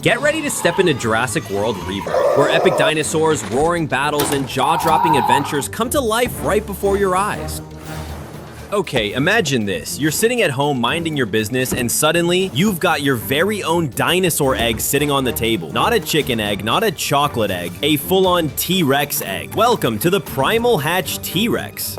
Get ready to step into Jurassic World Rebirth, where epic dinosaurs, roaring battles, and jaw-dropping adventures come to life right before your eyes. Okay, imagine this. You're sitting at home minding your business and suddenly you've got your very own dinosaur egg sitting on the table. Not a chicken egg, not a chocolate egg, a full-on T-Rex egg. Welcome to the Primal Hatch T-Rex.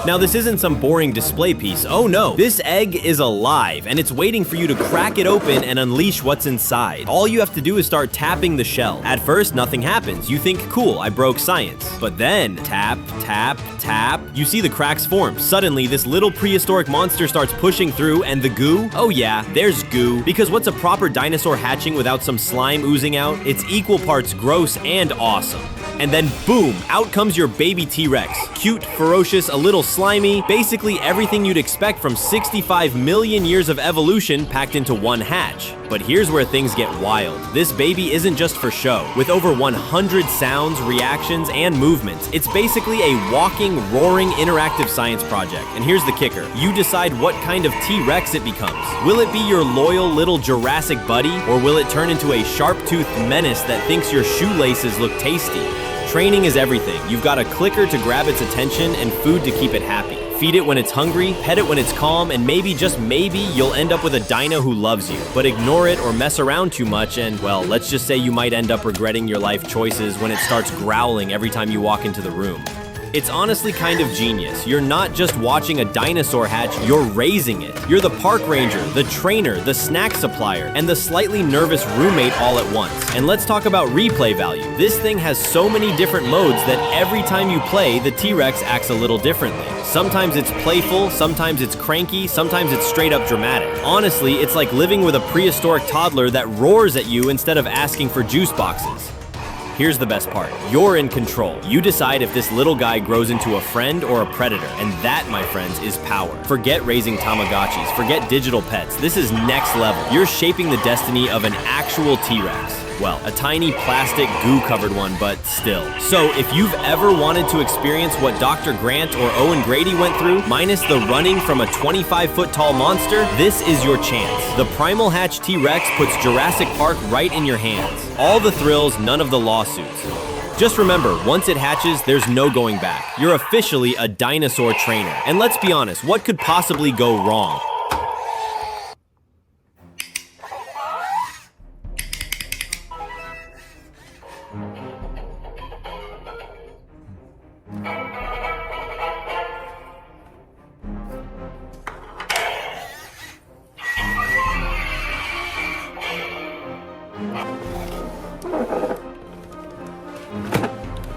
Now this isn't some boring display piece. Oh no, this egg is alive and it's waiting for you to crack it open and unleash what's inside. All you have to do is start tapping the shell. At first, nothing happens. You think, cool, I broke science. But then, tap, tap, tap, you see the cracks form. Suddenly, this little prehistoric monster starts pushing through, and the goo? Oh yeah, there's goo. Because what's a proper dinosaur hatching without some slime oozing out? It's equal parts gross and awesome. And then boom, out comes your baby T-Rex. Cute, ferocious, a little slimy, basically everything you'd expect from 65 million years of evolution packed into one hatch. But here's where things get wild. This baby isn't just for show. With over 100 sounds, reactions, and movements, it's basically a walking, roaring, interactive science project. And here's the kicker. You decide what kind of T-Rex it becomes. Will it be your loyal little Jurassic buddy, or will it turn into a sharp-toothed menace that thinks your shoelaces look tasty? Training is everything. You've got a clicker to grab its attention and food to keep it happy. Feed it when it's hungry, pet it when it's calm, and maybe, just maybe, you'll end up with a dino who loves you. But ignore it or mess around too much and, well, let's just say you might end up regretting your life choices when it starts growling every time you walk into the room. It's honestly kind of genius. You're not just watching a dinosaur hatch, you're raising it. You're the park ranger, the trainer, the snack supplier, and the slightly nervous roommate all at once. And let's talk about replay value. This thing has so many different modes that every time you play, the T-Rex acts a little differently. Sometimes it's playful, sometimes it's cranky, sometimes it's straight up dramatic. Honestly, it's like living with a prehistoric toddler that roars at you instead of asking for juice boxes. Here's the best part. You're in control. You decide if this little guy grows into a friend or a predator, and that, my friends, is power. Forget raising Tamagotchis, forget digital pets. This is next level. You're shaping the destiny of an actual T-Rex. Well, a tiny plastic goo-covered one, but still. So, if you've ever wanted to experience what Dr. Grant or Owen Grady went through, minus the running from a 25-foot-tall monster, this is your chance. The Primal Hatch T-Rex puts Jurassic Park right in your hands. All the thrills, none of the lawsuits. Just remember, once it hatches, there's no going back. You're officially a dinosaur trainer. And let's be honest, what could possibly go wrong?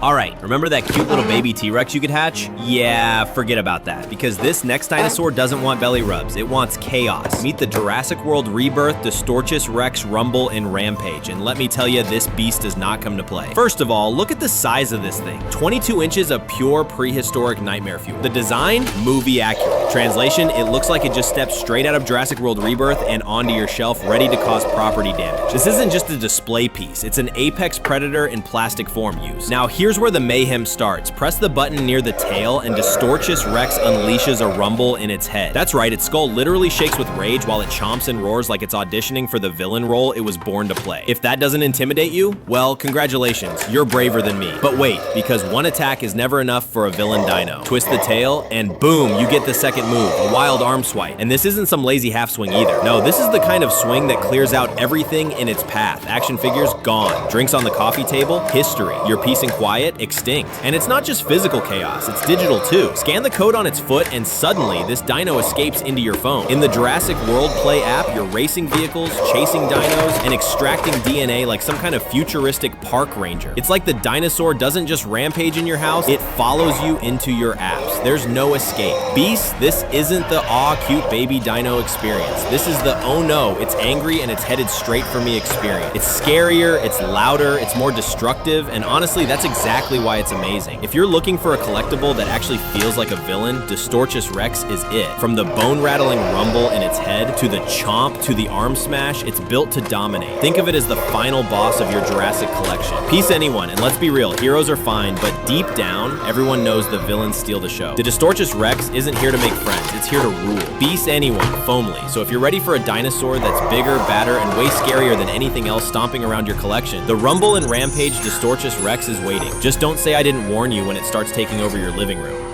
Alright, remember that cute little baby T-Rex you could hatch? Yeah, forget about that, because this next dinosaur doesn't want belly rubs, it wants chaos. Meet the Jurassic World Rebirth Distortous Rex Rumble N Rampage, and let me tell you, this beast does not come to play. First of all, look at the size of this thing. 22 inches of pure prehistoric nightmare fuel. The design? Movie accurate. Translation? It looks like it just stepped straight out of Jurassic World Rebirth and onto your shelf, ready to cause property damage. This isn't just a display piece, it's an apex predator in plastic form use. Now here's where the mayhem starts. Press the button near the tail and Distortus Rex unleashes a rumble in its head. That's right, its skull literally shakes with rage while it chomps and roars like it's auditioning for the villain role it was born to play. If that doesn't intimidate you, well, congratulations, you're braver than me. But wait, because one attack is never enough for a villain dino. Twist the tail and boom, you get the second move, a wild arm swipe. And this isn't some lazy half swing either. No, this is the kind of swing that clears out everything in its path. Action figures, gone. Drinks on the coffee table, history. Your peace and quiet, extinct. And it's not just physical chaos, it's digital too. Scan the code on its foot and suddenly this dino escapes into your phone. In the Jurassic World Play app, you're racing vehicles, chasing dinos, and extracting DNA like some kind of futuristic park ranger. It's like the dinosaur doesn't just rampage in your house, it follows you into your apps. There's no escape. Beasts, this isn't the aw cute baby dino experience. This is the oh no, it's angry and it's headed straight for me experience. It's scarier, it's louder, it's more destructive, and honestly, that's exactly why it's amazing. If you're looking for a collectible that actually feels like a villain, Distortus Rex is it. From the bone-rattling rumble in its head to the chomp chomp to the arm smash, it's built to dominate. Think of it as the final boss of your Jurassic collection. Peace anyone, and let's be real, heroes are fine, but deep down, everyone knows the villains steal the show. The Distortus Rex isn't here to make friends, it's here to rule. Beast anyone, foamly. So if you're ready for a dinosaur that's bigger, badder, and way scarier than anything else stomping around your collection, the Rumble N Rampage Distortus Rex is waiting. Just don't say I didn't warn you when it starts taking over your living room.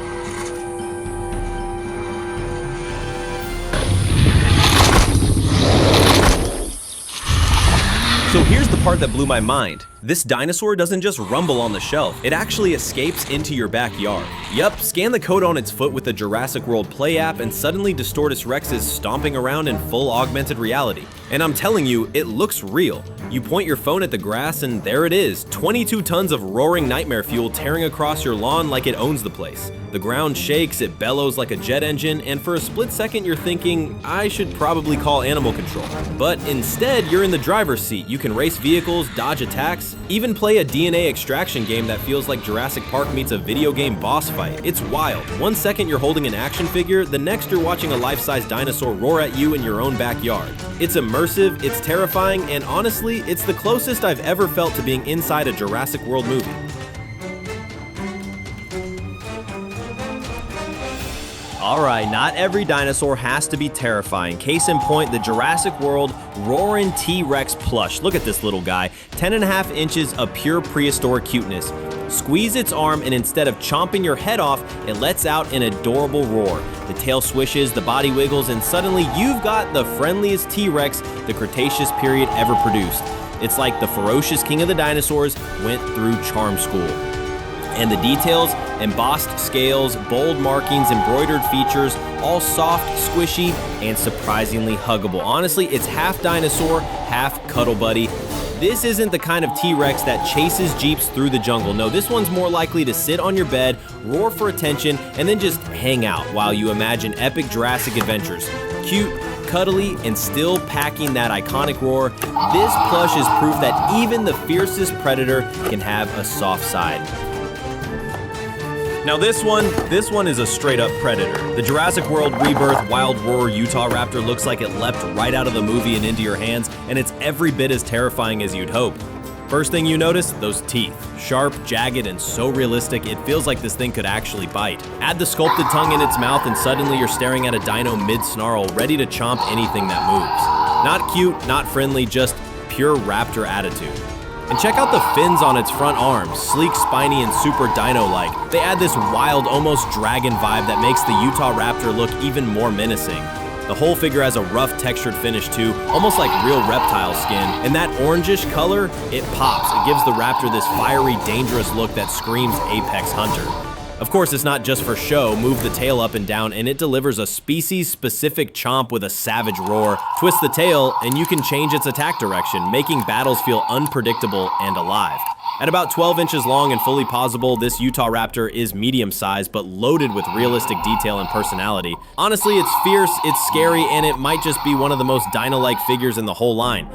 So here's the part that blew my mind. This dinosaur doesn't just rumble on the shelf, it actually escapes into your backyard. Yup, scan the code on its foot with the Jurassic World Play app and suddenly Distortus Rex is stomping around in full augmented reality. And I'm telling you, it looks real. You point your phone at the grass and there it is, 22 tons of roaring nightmare fuel tearing across your lawn like it owns the place. The ground shakes, it bellows like a jet engine, and for a split second you're thinking, I should probably call animal control. But instead, you're in the driver's seat. You can race vehicles, dodge attacks, even play a DNA extraction game that feels like Jurassic Park meets a video game boss fight. It's wild. One second you're holding an action figure, the next you're watching a life-size dinosaur roar at you in your own backyard. It's immersive, it's terrifying, and honestly, it's the closest I've ever felt to being inside a Jurassic World movie. Alright, not every dinosaur has to be terrifying. Case in point, the Jurassic World Roaring T-Rex plush. Look at this little guy, 10.5 inches of pure prehistoric cuteness. Squeeze its arm and instead of chomping your head off, it lets out an adorable roar. The tail swishes, the body wiggles, and suddenly you've got the friendliest T-Rex the Cretaceous period ever produced. It's like the ferocious king of the dinosaurs went through charm school. And the details, embossed scales, bold markings, embroidered features, all soft, squishy, and surprisingly huggable. Honestly, it's half dinosaur, half cuddle buddy. This isn't the kind of T-Rex that chases Jeeps through the jungle. No, this one's more likely to sit on your bed, roar for attention, and then just hang out while you imagine epic Jurassic adventures. Cute, cuddly, and still packing that iconic roar, this plush is proof that even the fiercest predator can have a soft side. Now this one is a straight up predator. The Jurassic World Rebirth Wild Roar Utah Raptor looks like it leapt right out of the movie and into your hands, and it's every bit as terrifying as you'd hope. First thing you notice, those teeth. Sharp, jagged, and so realistic, it feels like this thing could actually bite. Add the sculpted tongue in its mouth and suddenly you're staring at a dino mid-snarl, ready to chomp anything that moves. Not cute, not friendly, just pure raptor attitude. And check out the fins on its front arms, sleek, spiny, and super dino-like. They add this wild, almost dragon vibe that makes the Utah Raptor look even more menacing. The whole figure has a rough textured finish too, almost like real reptile skin, and that orangish color, it pops. It gives the Raptor this fiery, dangerous look that screams apex hunter. Of course, it's not just for show. Move the tail up and down and it delivers a species-specific chomp with a savage roar. Twist the tail and you can change its attack direction, making battles feel unpredictable and alive. At about 12 inches long and fully posable, this Utah Raptor is medium-sized but loaded with realistic detail and personality. Honestly, it's fierce, it's scary, and it might just be one of the most dino-like figures in the whole line.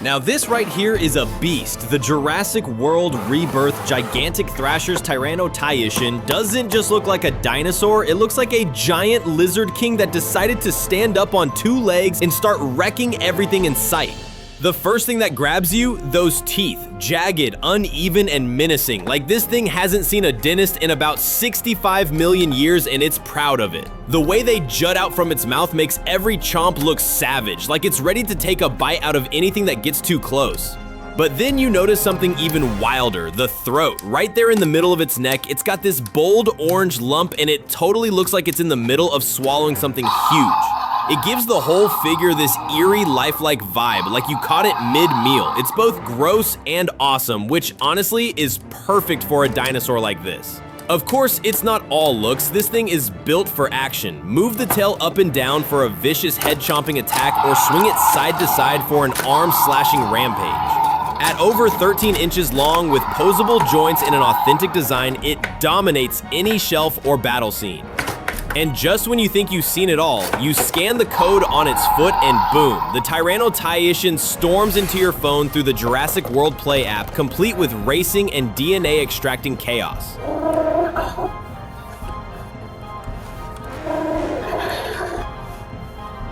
Now this right here is a beast. The Jurassic World Rebirth gigantic Thrashers Tyrannota doesn't just look like a dinosaur, it looks like a giant lizard king that decided to stand up on two legs and start wrecking everything in sight. The first thing that grabs you, those teeth. Jagged, uneven, and menacing. Like this thing hasn't seen a dentist in about 65 million years and it's proud of it. The way they jut out from its mouth makes every chomp look savage, like it's ready to take a bite out of anything that gets too close. But then you notice something even wilder, the throat. Right there in the middle of its neck, it's got this bold orange lump and it totally looks like it's in the middle of swallowing something huge. It gives the whole figure this eerie, lifelike vibe, like you caught it mid-meal. It's both gross and awesome, which honestly is perfect for a dinosaur like this. Of course, it's not all looks. This thing is built for action. Move the tail up and down for a vicious head-chomping attack or swing it side to side for an arm-slashing rampage. At over 13 inches long with posable joints and an authentic design, it dominates any shelf or battle scene. And just when you think you've seen it all, you scan the code on its foot and boom, the Tyrannota storms into your phone through the Jurassic World Play app, complete with racing and DNA extracting chaos.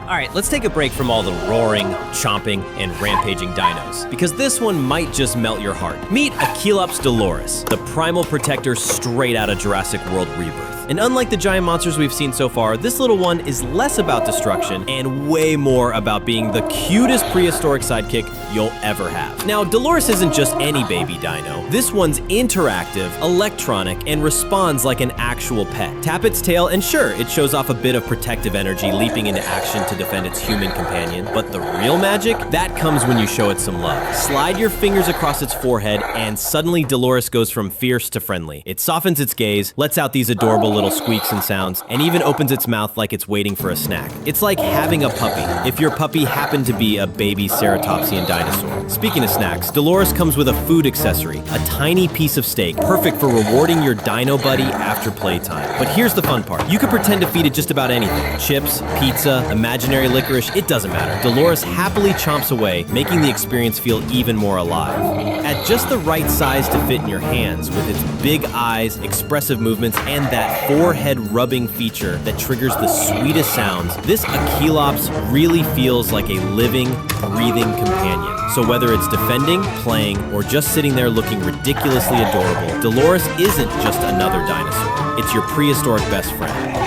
Alright, let's take a break from all the roaring, chomping, and rampaging dinos, because this one might just melt your heart. Meet Achils Dolores, the primal protector straight out of Jurassic World Rebirth. And unlike the giant monsters we've seen so far, this little one is less about destruction and way more about being the cutest prehistoric sidekick you'll ever have. Now, Dolores isn't just any baby dino. This one's interactive, electronic, and responds like an actual pet. Tap its tail and sure, it shows off a bit of protective energy leaping into action to defend its human companion, but the real magic, that comes when you show it some love. Slide your fingers across its forehead and suddenly Dolores goes from fierce to friendly. It softens its gaze, lets out these adorable little squeaks and sounds, and even opens its mouth like it's waiting for a snack. It's like having a puppy, if your puppy happened to be a baby ceratopsian dinosaur. Speaking of snacks, Dolores comes with a food accessory, a tiny piece of steak, perfect for rewarding your dino buddy after playtime. But here's the fun part. You can pretend to feed it just about anything. Chips, pizza, imaginary licorice, it doesn't matter. Dolores happily chomps away, making the experience feel even more alive. At just the right size to fit in your hands, with its big eyes, expressive movements, and that forehead rubbing feature that triggers the sweetest sounds, this Achils really feels like a living, breathing companion. So whether it's defending, playing, or just sitting there looking ridiculously adorable, Dolores isn't just another dinosaur. It's your prehistoric best friend.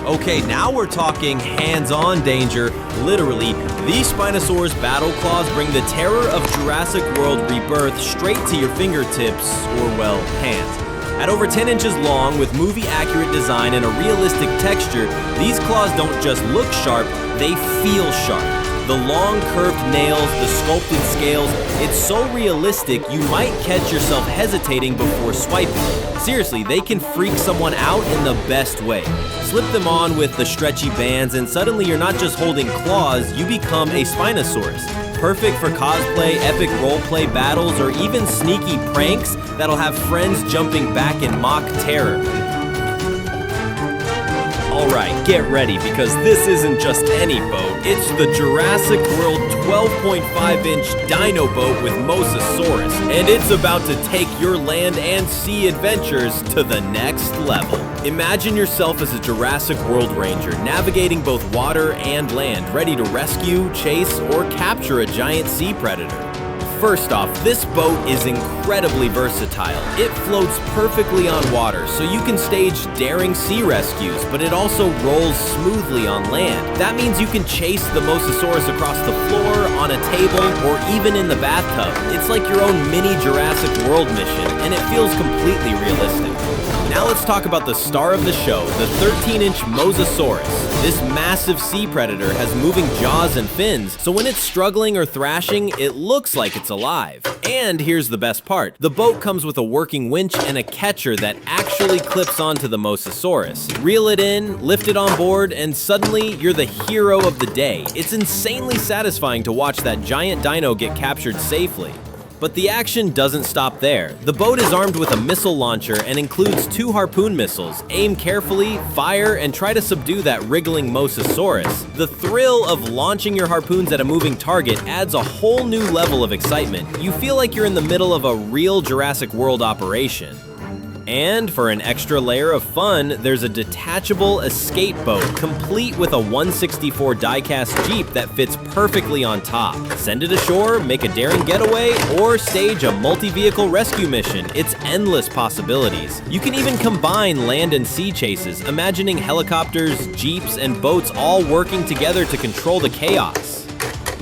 Okay, now we're talking hands-on danger. Literally, these Spinosaurus battle claws bring the terror of Jurassic World Rebirth straight to your fingertips, or well, hands. At over 10 inches long, with movie-accurate design and a realistic texture, these claws don't just look sharp, they feel sharp. The long curved nails, the sculpted scales, it's so realistic you might catch yourself hesitating before swiping. Seriously, they can freak someone out in the best way. Slip them on with the stretchy bands and suddenly you're not just holding claws, you become a Spinosaurus. Perfect for cosplay, epic roleplay battles, or even sneaky pranks that'll have friends jumping back in mock terror. Alright, get ready, because this isn't just any boat, it's the Jurassic World 12.5-inch dino boat with Mosasaurus, and it's about to take your land and sea adventures to the next level. Imagine yourself as a Jurassic World Ranger, navigating both water and land, ready to rescue, chase, or capture a giant sea predator. First off, this boat is incredibly versatile. It floats perfectly on water, so you can stage daring sea rescues, but it also rolls smoothly on land. That means you can chase the Mosasaurus across the floor, on a table, or even in the bathtub. It's like your own mini Jurassic World mission, and it feels completely realistic. Now let's talk about the star of the show, the 13-inch Mosasaurus. This massive sea predator has moving jaws and fins, so when it's struggling or thrashing, it looks like it's alive. And here's the best part. The boat comes with a working winch and a catcher that actually clips onto the Mosasaurus. Reel it in, lift it on board, and suddenly you're the hero of the day. It's insanely satisfying to watch that giant dino get captured safely. But the action doesn't stop there. The boat is armed with a missile launcher and includes 2 harpoon missiles. Aim carefully, fire, and try to subdue that wriggling Mosasaurus. The thrill of launching your harpoons at a moving target adds a whole new level of excitement. You feel like you're in the middle of a real Jurassic World operation. And for an extra layer of fun, there's a detachable escape boat, complete with a 1/64 die-cast Jeep that fits perfectly on top. Send it ashore, make a daring getaway, or stage a multi-vehicle rescue mission. It's endless possibilities. You can even combine land and sea chases, imagining helicopters, jeeps, and boats all working together to control the chaos.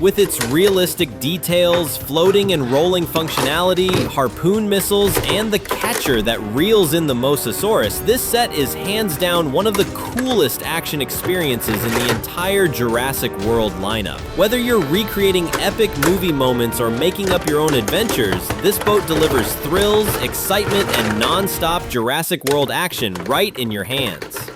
With its realistic details, floating and rolling functionality, harpoon missiles, and the catcher that reels in the Mosasaurus, this set is hands down one of the coolest action experiences in the entire Jurassic World lineup. Whether you're recreating epic movie moments or making up your own adventures, this boat delivers thrills, excitement, and non-stop Jurassic World action right in your hands.